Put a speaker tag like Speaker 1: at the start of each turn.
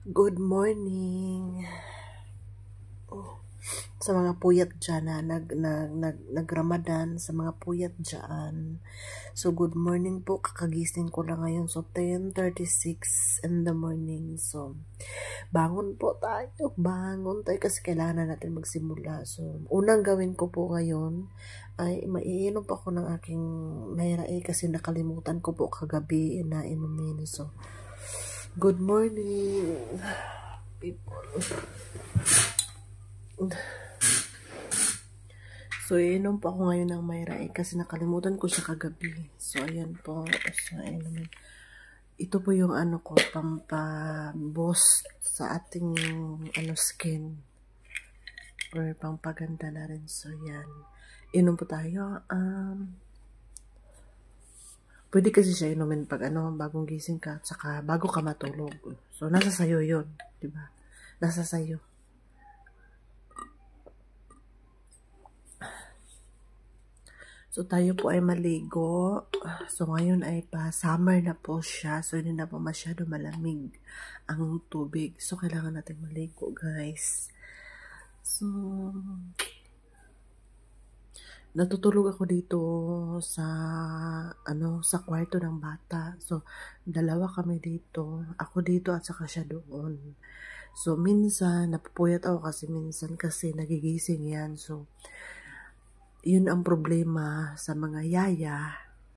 Speaker 1: Good morning sa mga puyat dyan na nag-Ramadan, sa mga puyat dyan. So, good morning po. Kakagising ko lang ngayon. So, 10:36 in the morning. So, bangon po tayo. Bangon tayo kasi kailangan natin magsimula. So, unang gawin ko po ngayon ay maiinom pa ako ng aking mayrae kasi nakalimutan ko po kagabi na inumin. So, good morning, people. So, iinom po ako ngayon ng mayrae kasi nakalimutan ko siya kagabi. So, ayan po. So, ayan. Ito po yung ano ko, pampaboost sa ating skin. Or pampaganda na rin. So, yan. Inom po tayo. Pwede kasi siya inumin pag bagong gising ka, at saka bago ka matulog. So, nasa sayo yun. Diba? Nasa sayo. So, tayo po ay maligo. So, ngayon ay pa-summer na po siya. So, hindi na po masyado malamig ang tubig. So, kailangan natin maligo, guys. So, natutulog ako dito sa kwarto ng bata. So, dalawa kami dito. Ako dito at saka siya doon. So, minsan, napupuyat ako kasi nagigising yan. So, yun ang problema sa mga yaya